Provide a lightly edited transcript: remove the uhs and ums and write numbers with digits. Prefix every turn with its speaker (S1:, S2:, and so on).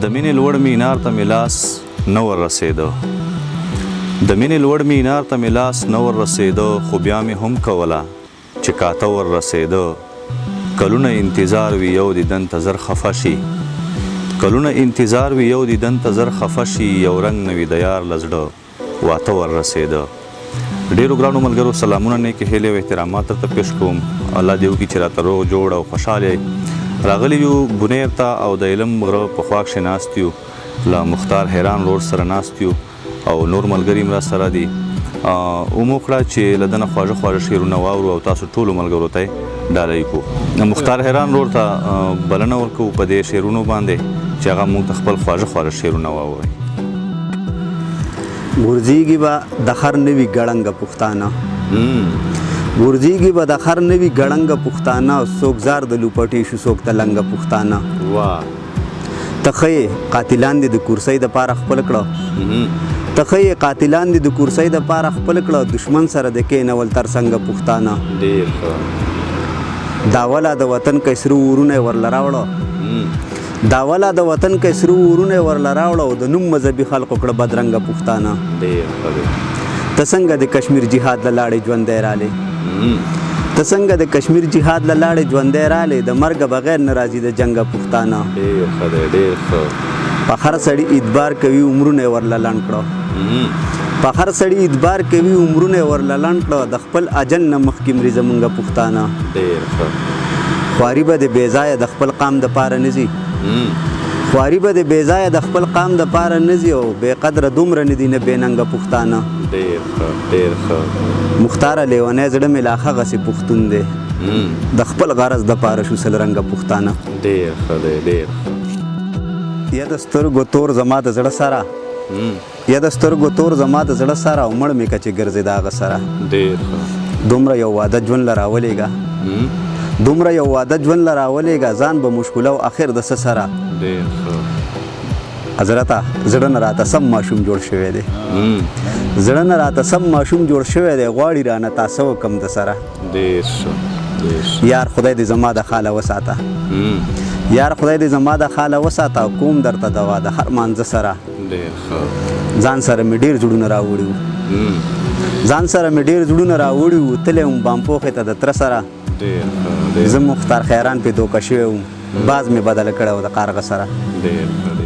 S1: د مینې لوړ مینار ته مې لاس نه ور رسېده د مینې لوړ مینار ته مې لاس نه ور رسېده خو بیا مې هم کوله چې کاته ور رسېده کلونه انتظار وي یو دیدن ته زر خفه شي کلونه انتظار وي یو دیدن ته زر خفه شي یو رنګ نه وي د یار له زړه واته ور رسېده ډېرو ګرانو ملګرو سلامونه نیکې هیلې او احترامات درته پیش کوم الله دې وکړي چې راته روغ جوړ او خوشحاله راغلی یو بنیر ته او د علم غره په خوا کښې ناست یو له مختار حیران رور سره ناست یو او نور ملګري هم راسره دي وموکړه چې له ده نه خواږه خواږه شعرونه واورو او تاسو ټولو ملګرو ته یې ډالۍ کړو مختار حیران رور ته بلنه ورکوو په دې شعرونو باندې چې هغه موږ ته خپل خواږه خواږه شعرونه واورئ
S2: ورځيږي به د خر نوي ګړنګه پښتانه ورځيږي به د خر نوي ګړنګه پښتانه څوک زار د لوپټې شو څوک تلنګه پښتانه
S1: واه
S2: ته ښې قاتلان دې د کورسۍ دپاره خپل کړه ته ښې قاتلان دې د کورسۍ دپاره خپل کړه دشمن سره د کېنول تر څنګه پښتانه
S1: ډېر ښه
S2: داوله د وطن کسرو ورونه یې ورله راوړه داوله د وطن کسرو ورونه یې ورله راوړه او د نوم مذهبي خلقو کړه بدرنګه پښتانه
S1: ډېر ښه دی
S2: ته څنګه د کشمیر جهاد له لاړې ژوندی رالی ته څنګه د کشمیر جهاد له لاړې ژوندی رالی د مرګه بغیر نه راځي د جنګه پښتانه
S1: ډېر ښه دی ډېر ښه
S2: په هر سړي اعتبار کوي عمرونه یې ورله لنډ کړه په هر سړي اعتبار کوي عمرونه یې ورله لنډ کړه د خپل اجل نه مخکې مري زمونږه پښتانه
S1: ډېر ښه
S2: خواري به د بېځایه د خپل قام دپاره نه ځي خواري به د بېځایه د خپل قام دپاره نه ځي او بې قدره دومره نه دي نه بېننګه پښتانه
S1: ډېر ښه ډېر ښه
S2: مختاره لیونی زړه مې لا هغسې پښتون دی د خپل غرض دپاره شو سلرنګه پښتانه
S1: ډېر ښه دی ډېر
S2: یا د سترګو تور زما د زړه سره یا د سترګو تور زما د زړه سره او مړ مې که چې ګرځېده هغه سره
S1: ډېر ښه
S2: دومره یو واده ژوند له راولېږه دومره یو واده ژوند له راولېږه ځان به مشکله او اخر د څه سره
S1: ډېر ښه
S2: حضرته زړه نه راته سم ماشوم جوړ شوی دی زړه نه راته سم ماشوم جوړ شوی دی غواړي رانه تاسو وکم د سره
S1: ډېر ښه
S2: یار خدای دې زما د خاله وساته یار خدای دې زما د خاله وساته کوم درته دوا د هر مانځه سره
S1: ډېر ښه
S2: ځان سره مې ډېر زړونه راوړي وو ځان سره مې ډېر زړونه راوړي وو تللی وم بامپوخې ته د تره سره زه مختار خیران پې دوکه شوی وم باز مې بدله کړی و د کارغه سره
S1: ډېر ښه